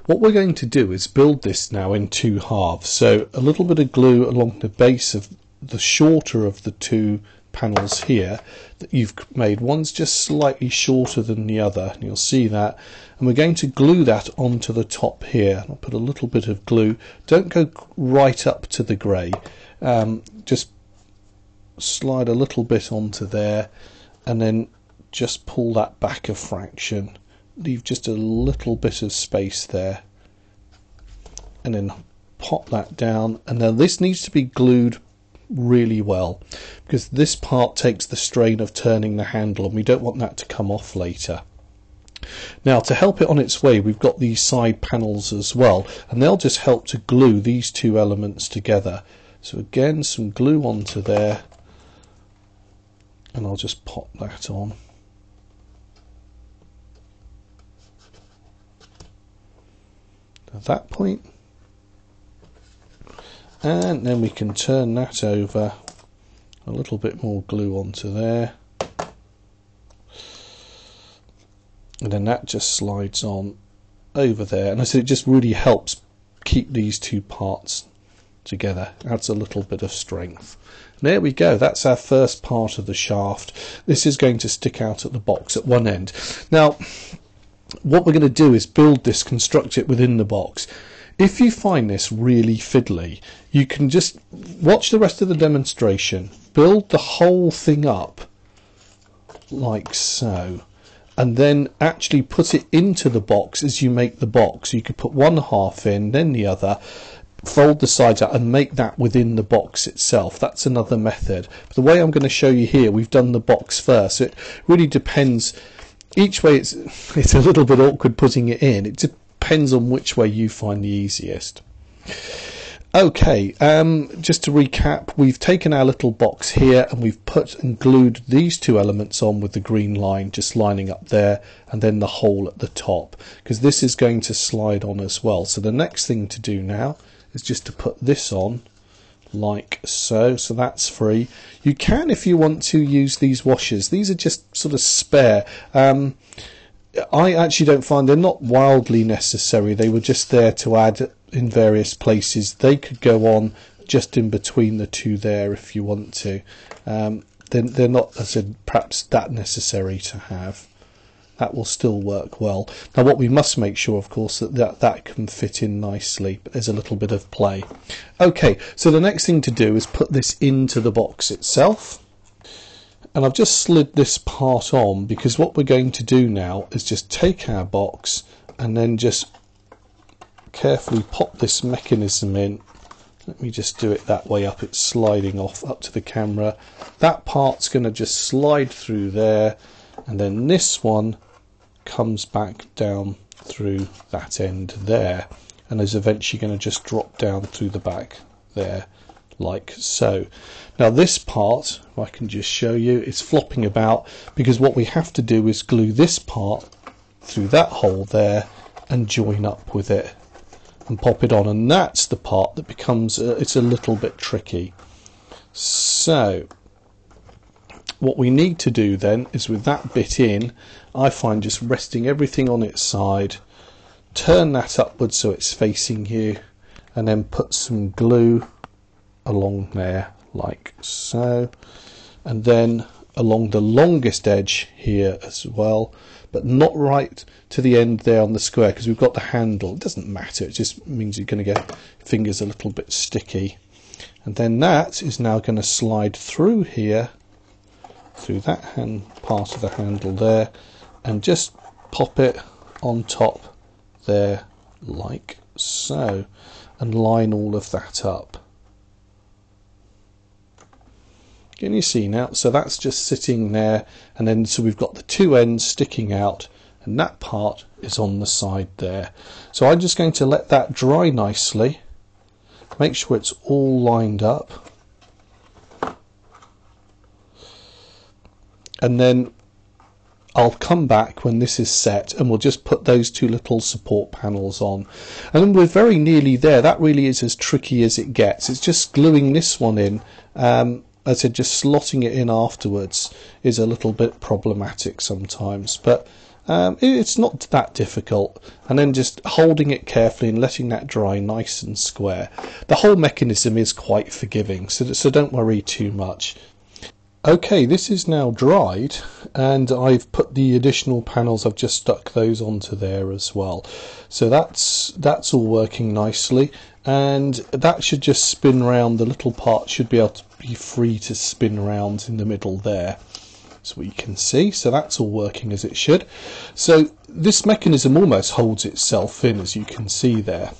what we're going to do is build this now in two halves. So a little bit of glue along the base of the shorter of the two panels here that you've made. One's just slightly shorter than the other, and you'll see that. And we're going to glue that onto the top here. I'll put a little bit of glue. Don't go right up to the grey. Just slide a little bit onto there, and then just pull that back a fraction. Leave just a little bit of space there, and then pop that down. And now this needs to be glued really well, because this part takes the strain of turning the handle, and we don't want that to come off later. Now, to help it on its way, we've got these side panels as well, and they'll just help to glue these two elements together. So again, some glue onto there, and I'll just pop that on. At that point, and then we can turn that over, a little bit more glue onto there, and then that just slides on over there. And I said it just really helps keep these two parts together, adds a little bit of strength. And there we go, that's our first part of the shaft. This is going to stick out at the box at one end. Now what we're going to do is build this, construct it within the box. If you find this really fiddly, you can just watch the rest of the demonstration, build the whole thing up like so, and then actually put it into the box as you make the box. You could put one half in, then the other, fold the sides out and make that within the box itself. That's another method. But the way I'm going to show you here, we've done the box first. So it really depends. Each way it's a little bit awkward putting it in. It depends on which way you find the easiest. Okay, just to recap, we've taken our little box here and we've put and glued these two elements on with the green line just lining up there, and then the hole at the top, because this is going to slide on as well. So the next thing to do now is just to put this on like so. So that's free. You can, if you want to, use these washers. These are just sort of spare. I actually don't find they're not wildly necessary. They were just there to add in various places. They could go on just in between the two there if you want to. They're not, as I said, perhaps that necessary to have. That will still work well. Now what we must make sure, of course, that can fit in nicely, but there's a little bit of play. Okay, so the next thing to do is put this into the box itself. And I've just slid this part on, because what we're going to do now is just take our box and then just carefully pop this mechanism in. Let me just do it that way up. It's sliding off up to the camera. That part's going to just slide through there, and then this one comes back down through that end there, and is eventually going to just drop down through the back there like so. Now this part, if I can just show you, it's flopping about because what we have to do is glue this part through that hole there and join up with it and pop it on, and that's the part that becomes it's a little bit tricky. So what we need to do then is, with that bit in, I find just resting everything on its side, turn that upwards so it's facing you, and then put some glue along there like so, and then along the longest edge here as well, but not right to the end there on the square, because we've got the handle. It doesn't matter, it just means you're going to get fingers a little bit sticky. And then that is now going to slide through here, through that part of the handle there, and just pop it on top there like so, and line all of that up. Can you see now? So that's just sitting there, and then so we've got the two ends sticking out, and that part is on the side there. So I'm just going to let that dry nicely, make sure it's all lined up, and then I'll come back when this is set and we'll just put those two little support panels on, and then we're very nearly there. That really is as tricky as it gets. It's just gluing this one in. As I said, just slotting it in afterwards is a little bit problematic sometimes, but It's not that difficult, and then just holding it carefully and letting that dry nice and square. The whole mechanism is quite forgiving, so don't worry too much. Okay, this is now dried, and I've put the additional panels, I've just stuck those onto there as well. So that's all working nicely, and that should just spin round. The little part should be able to be free to spin around in the middle there. That's what you can see. So that's all working as it should. So this mechanism almost holds itself in, as you can see there.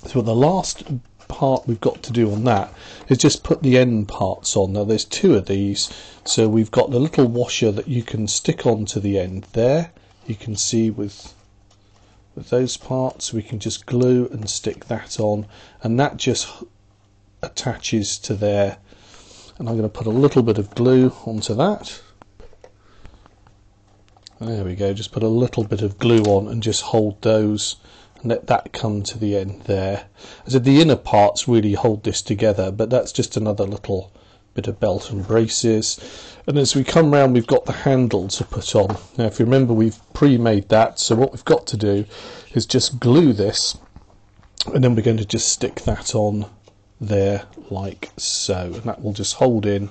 So the last part we've got to do on that is just put the end parts on. Now there's two of these, so we've got the little washer that you can stick onto the end there. You can see with those parts we can just glue and stick that on, and that just attaches to there. And I'm going to put a little bit of glue onto that. There we go, just put a little bit of glue on and just hold those and let that come to the end there. I said the inner parts really hold this together, but that's just another little bit of belt and braces. And as we come round, we've got the handle to put on. Now if you remember, we've pre-made that, so what we've got to do is just glue this, and then we're going to just stick that on there like so, and that will just hold in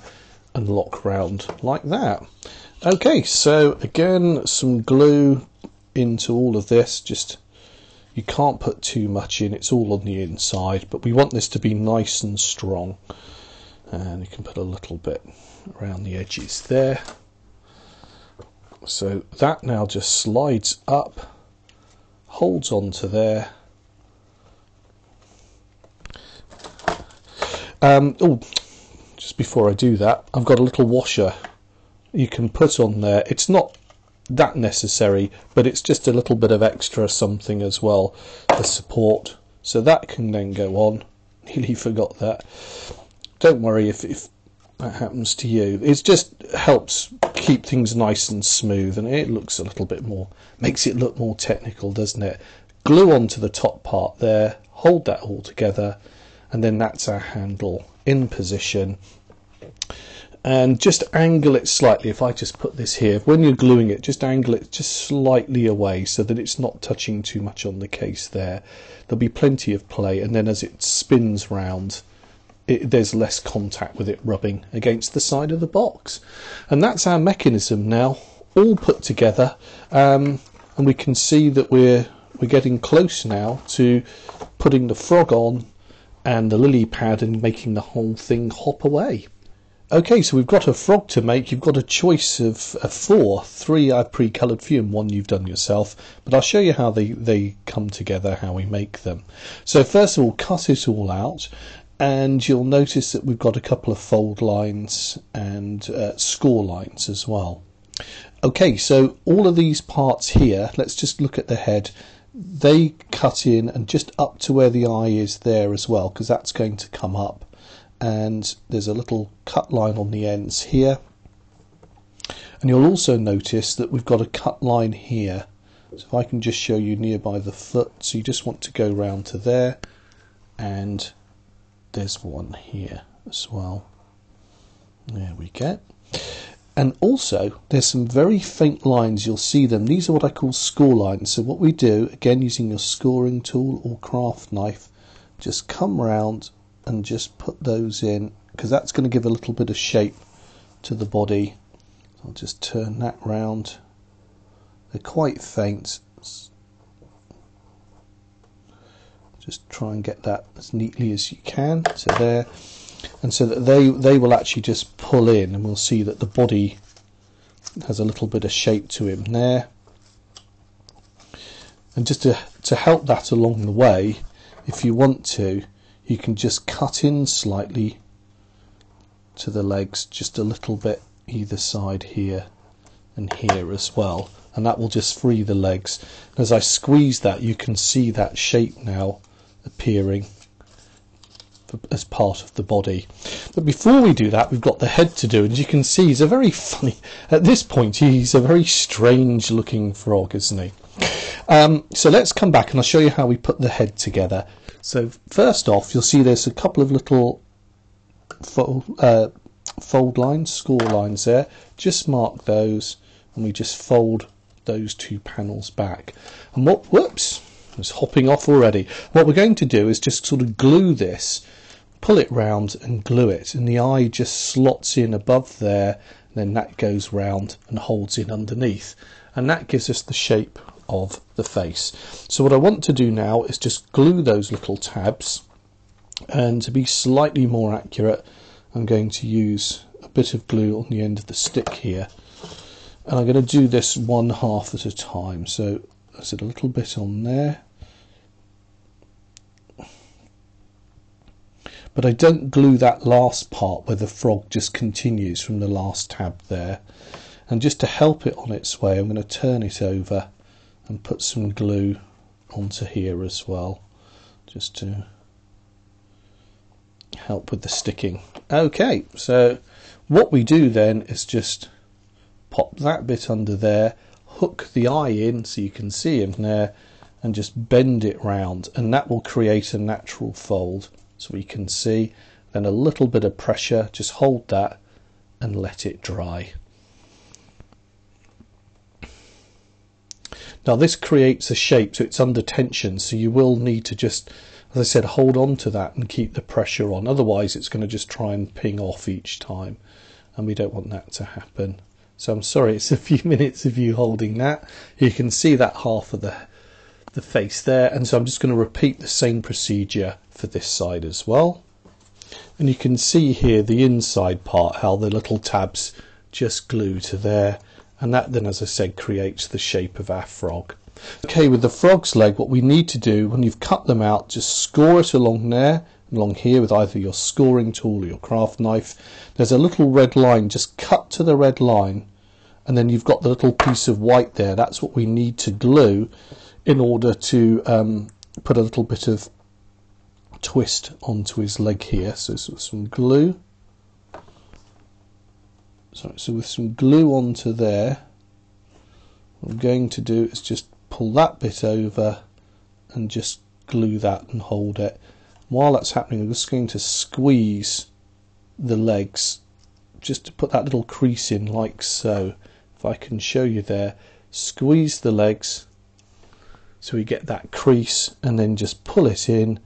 and lock round like that. Okay, so again, some glue into all of this. Just, you can't put too much in, it's all on the inside, but we want this to be nice and strong, and you can put a little bit around the edges there. So that now just slides up, holds onto there. Oh, just before I do that, I've got a little washer you can put on there. It's not that necessary, but it's just a little bit of extra something as well, the support, so that can then go on. Nearly forgot that. Don't worry if that happens to you. It just helps keep things nice and smooth, and it looks a little bit more, makes it look more technical, doesn't it? Glue onto the top part there, hold that all together, and then that's our handle in position. And just angle it slightly. If I just put this here, when you're gluing it, just angle it just slightly away so that it's not touching too much on the case there. There'll be plenty of play, and then as it spins round, there's less contact with it rubbing against the side of the box. And that's our mechanism now, all put together, and we can see that we're getting close now to putting the frog on and the lily pad and making the whole thing hop away. Okay, so we've got a frog to make. You've got a choice of four. Three I've pre-coloured for you and one you've done yourself, but I'll show you how they come together, how we make them. So first of all, cut it all out, and you'll notice that we've got a couple of fold lines and score lines as well. Okay, so all of these parts here, let's just look at the head. They cut in and just up to where the eye is there as well, because that's going to come up. And there's a little cut line on the ends here, and you'll also notice that we've got a cut line here. So if I can just show you nearby the foot, so you just want to go round to there, and there's one here as well. There we go. And also there's some very faint lines, you'll see them. These are what I call score lines. So what we do, again using your scoring tool or craft knife, just come round and just put those in, because that's going to give a little bit of shape to the body. I'll just turn that round. They're quite faint. Just try and get that as neatly as you can. So there, and so that they will actually just pull in, and we'll see that the body has a little bit of shape to him there. And just to help that along the way, if you want to, you can just cut in slightly to the legs, just a little bit either side here and here as well, and that will just free the legs. And as I squeeze that, you can see that shape now appearing as part of the body. But before we do that, we've got the head to do, and as you can see, he's a very funny, at this point he's a very strange looking frog, isn't he? So let's come back and I'll show you how we put the head together. So first off, you'll see there's a couple of little fold lines, score lines there. Just mark those, and we just fold those two panels back. And whoops, it's hopping off already. What we're going to do is just sort of glue this, pull it round and glue it, and the eye just slots in above there, and then that goes round and holds in underneath, and that gives us the shape of the face. So what I want to do now is just glue those little tabs, and to be slightly more accurate, I'm going to use a bit of glue on the end of the stick here, and I'm going to do this one half at a time. So I said a little bit on there, but I don't glue that last part where the frog just continues from the last tab there. And just to help it on its way, I'm going to turn it over and put some glue onto here as well, just to help with the sticking. Okay, so what we do then is just pop that bit under there, hook the eye in so you can see him there, and just bend it round, and that will create a natural fold so we can see. Then a little bit of pressure, just hold that and let it dry. Now this creates a shape, so it's under tension, so you will need to just, as I said, hold on to that and keep the pressure on, otherwise it's going to just try and ping off each time, and we don't want that to happen. So I'm sorry, it's a few minutes of you holding that. You can see that half of the face there, and so I'm just going to repeat the same procedure for this side as well. And you can see here the inside part, how the little tabs just glue to there, and that then, as I said, creates the shape of our frog. Okay, with the frog's leg, what we need to do when you've cut them out, just score it along there, along here with either your scoring tool or your craft knife. There's a little red line, just cut to the red line, and then you've got the little piece of white there. That's what we need to glue in order to put a little bit of twist onto his leg here. So some glue. So with some glue onto there, what I'm going to do is just pull that bit over and just glue that and hold it. While that's happening, I'm just going to squeeze the legs just to put that little crease in, like so. If I can show you there, squeeze the legs so we get that crease, and then just pull it in,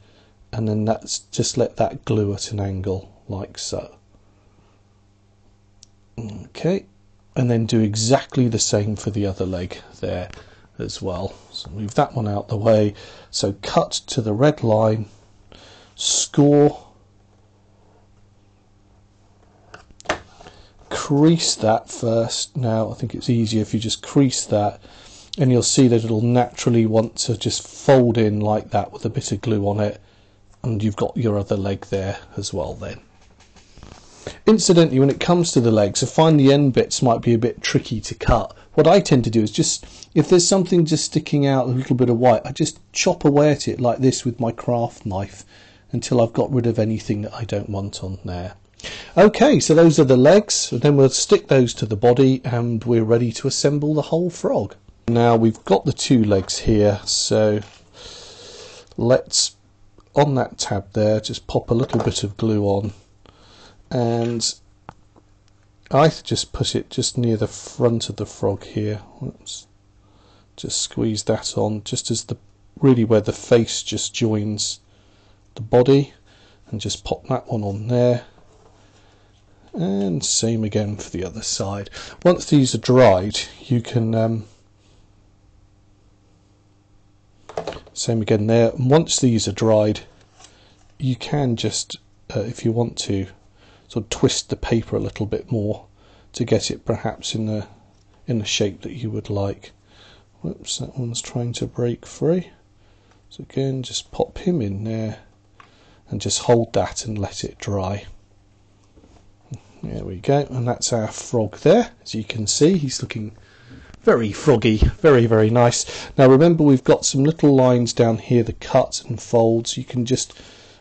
and then that's just let that glue at an angle like so. Okay, and then do exactly the same for the other leg there as well. So move that one out the way. So cut to the red line, score, crease that first. Now I think it's easier if you just crease that, and you'll see that it'll naturally want to just fold in like that with a bit of glue on it, and you've got your other leg there as well then. Incidentally, when it comes to the legs, I find the end bits might be a bit tricky to cut. What I tend to do is just, if there's something just sticking out, a little bit of white, I just chop away at it like this with my craft knife until I've got rid of anything that I don't want on there. Okay, so those are the legs, and then we'll stick those to the body, and we're ready to assemble the whole frog. Now we've got the two legs here, so let's, on that tab there, just pop a little bit of glue on, and I just put it just near the front of the frog here. Whoops. Just squeeze that on, just as the really where the face just joins the body, and just pop that one on there, and same again for the other side. Once these are dried, you can same again there. And once these are dried, you can just if you want to sort of twist the paper a little bit more to get it perhaps in the shape that you would like. Whoops, that one's trying to break free. So again, just pop him in there and just hold that and let it dry. There we go, and that's our frog there. As you can see, he's looking very froggy, very, very nice. Now remember, we've got some little lines down here, the cut and folds. You can just,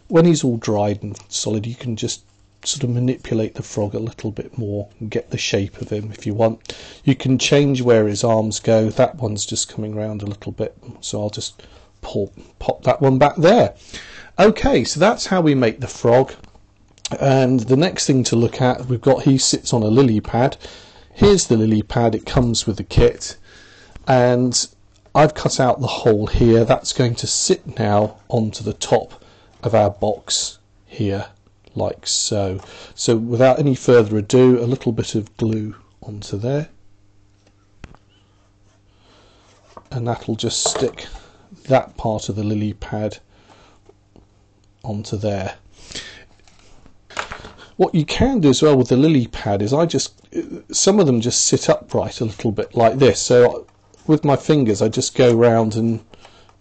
when he's all dried and solid, you can just sort of manipulate the frog a little bit more and get the shape of him if you want. You can change where his arms go. That one's just coming round a little bit, so I'll just pop that one back there. Okay, so that's how we make the frog. And the next thing to look at, we've got, he sits on a lily pad. Here's the lily pad, it comes with the kit. and I've cut out the hole here. That's going to sit now onto the top of our box here, like so. So without any further ado, a little bit of glue onto there, and that'll just stick that part of the lily pad onto there. What you can do as well with the lily pad is some of them just sit upright a little bit like this. So with my fingers, I just go round and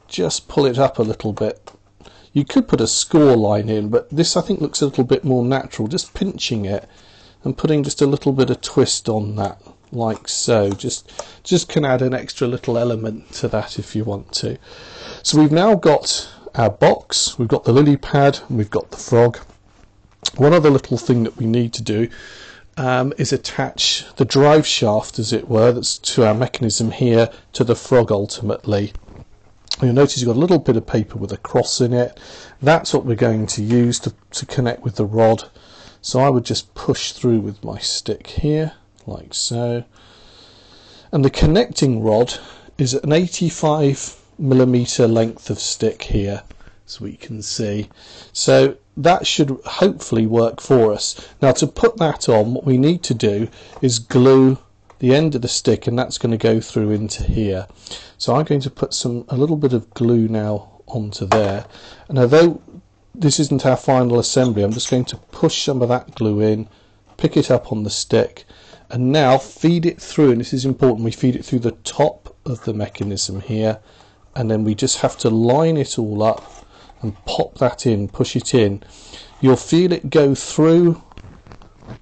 just pull it up a little bit. You could put a score line in, but this I think looks a little bit more natural. Just pinching it and putting just a little bit of twist on that, like so. Just can add an extra little element to that if you want to. So we've now got our box, we've got the lily pad, and we've got the frog. One other little thing that we need to do is attach the drive shaft, as it were, that's to our mechanism here, to the frog ultimately. You'll notice you've got a little bit of paper with a cross in it. That's what we're going to use to connect with the rod. So I would just push through with my stick here, like so. And the connecting rod is an 85mm length of stick here, as we can see. So that should hopefully work for us. Now to put that on, what we need to do is glue the end of the stick, and that's going to go through into here. So I'm going to put a little bit of glue now onto there, and although this isn't our final assembly, I'm just going to push some of that glue in, pick it up on the stick, and now feed it through. And this is important, we feed it through the top of the mechanism here, and then we just have to line it all up and pop that in, push it in. You'll feel it go through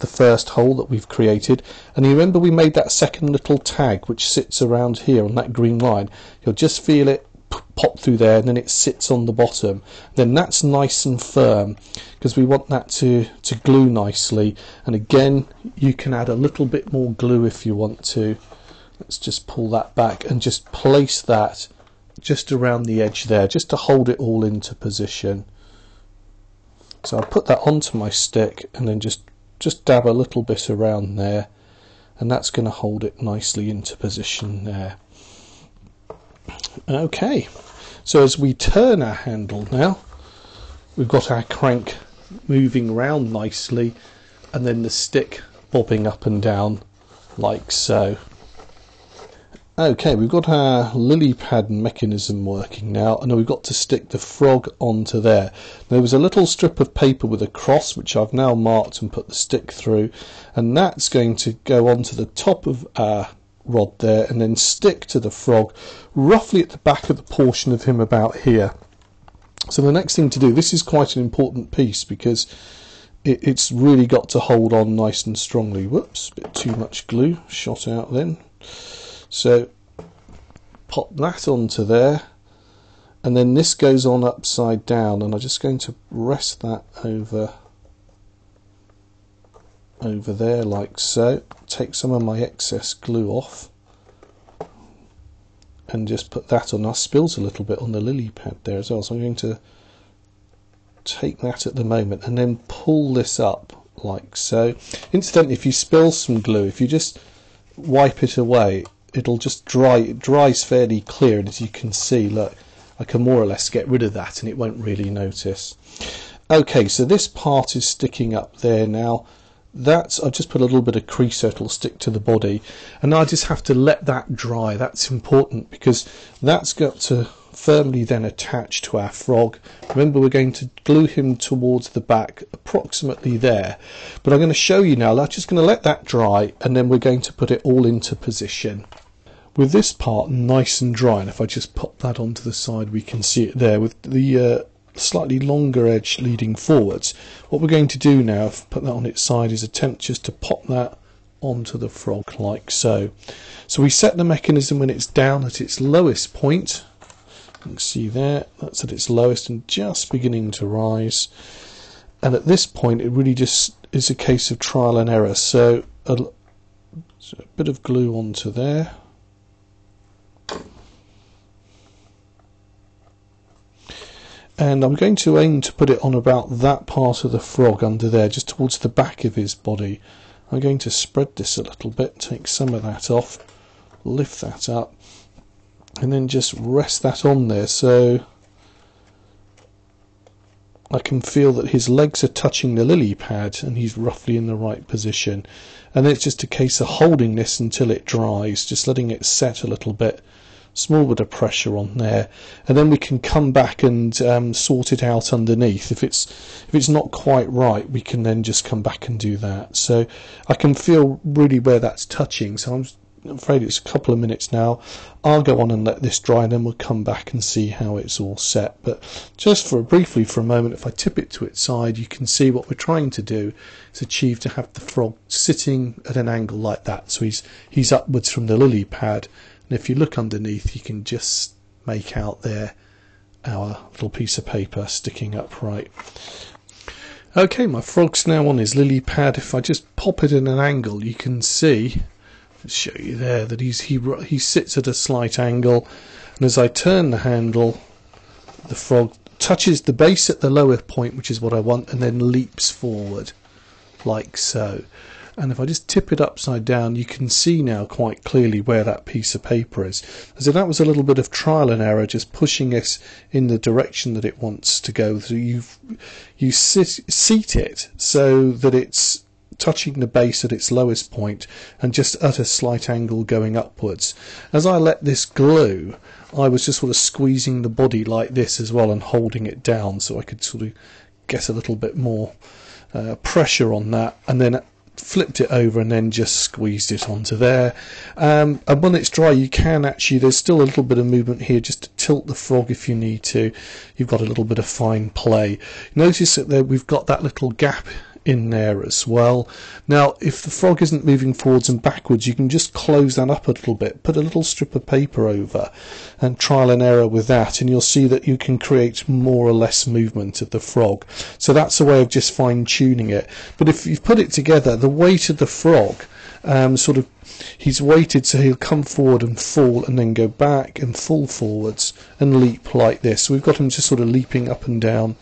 the first hole that we've created, and you remember we made that second little tag which sits around here on that green line. You'll just feel it pop through there, and then it sits on the bottom. Then that's nice and firm, because we want that to glue nicely. And again, you can add a little bit more glue if you want to. Let's just pull that back and just place that just around the edge there, just to hold it all into position. So I'll put that onto my stick and then just dab a little bit around there, and that's going to hold it nicely into position there. Okay, so as we turn our handle now, we've got our crank moving round nicely, and then the stick bobbing up and down like so. Okay, we've got our lily pad mechanism working now, and we've got to stick the frog onto there. There was a little strip of paper with a cross which I've now marked and put the stick through, and that's going to go onto the top of our rod there and then stick to the frog roughly at the back of the portion of him about here. So the next thing to do, this is quite an important piece because it's really got to hold on nice and strongly. Whoops, a bit too much glue shot out then. So pop that onto there, and then this goes on upside down, and I'm just going to rest that over there like so. Take some of my excess glue off and just put that on. I spilled a little bit on the lily pad there as well, so I'm going to take that at the moment and then pull this up like so. Incidentally, if you spill some glue, if you just wipe it away, it'll just dry. It dries fairly clear, and as you can see, look, I can more or less get rid of that and it won't really notice. Okay, so this part is sticking up there now. I've just put a little bit of crease so it'll stick to the body, and I just have to let that dry. That's important because that's got to firmly then attach to our frog. Remember, we're going to glue him towards the back approximately there, but I'm going to show you now. I'm just going to let that dry, and then we're going to put it all into position. With this part nice and dry, and if I just pop that onto the side, we can see it there with the slightly longer edge leading forwards. What we're going to do now, if I put that on its side, is attempt just to pop that onto the frog like so. So we set the mechanism when it's down at its lowest point. You can see there, that's at its lowest and just beginning to rise. And at this point it really just is a case of trial and error. So a bit of glue onto there. And I'm going to aim to put it on about that part of the frog under there, just towards the back of his body. I'm going to spread this a little bit, take some of that off, lift that up, and then just rest that on there so I can feel that his legs are touching the lily pad and he's roughly in the right position. And then it's just a case of holding this until it dries, just letting it set a little bit, small bit of pressure on there, and then we can come back and sort it out underneath. If it's not quite right, we can then just come back and do that. So I can feel really where that's touching, so I'm afraid it's a couple of minutes now. I'll go on and let this dry, and then we'll come back and see how it's all set. But just briefly for a moment, if I tip it to its side, you can see what we're trying to do is achieve to have the frog sitting at an angle like that, so he's upwards from the lily pad. And if you look underneath, you can just make out there our little piece of paper sticking upright. Okay, my frog's now on his lily pad. If I just pop it in an angle, you can see, let's show you there, that he sits at a slight angle. And as I turn the handle, the frog touches the base at the lower point, which is what I want, and then leaps forward, like so. And if I just tip it upside down, you can see now quite clearly where that piece of paper is. So that was a little bit of trial and error, just pushing it in the direction that it wants to go. So you seat it so that it's touching the base at its lowest point and just at a slight angle going upwards. As I let this glue, I was just sort of squeezing the body like this as well and holding it down so I could sort of get a little bit more pressure on that, and then flipped it over and then just squeezed it onto there. And when it's dry, you can actually, there's still a little bit of movement here just to tilt the frog if you need to. You've got a little bit of fine play. Notice that there we've got that little gap in there as well. Now if the frog isn't moving forwards and backwards, you can just close that up a little bit, put a little strip of paper over and trial and error with that, and you'll see that you can create more or less movement of the frog. So that's a way of just fine-tuning it. But if you've put it together, the weight of the frog he's weighted so he'll come forward and fall and then go back and fall forwards and leap like this. So we've got him just sort of leaping up and down,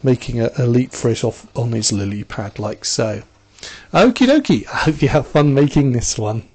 making a leap for it off on his lily pad like so. Okie dokie, I hope you have fun making this one.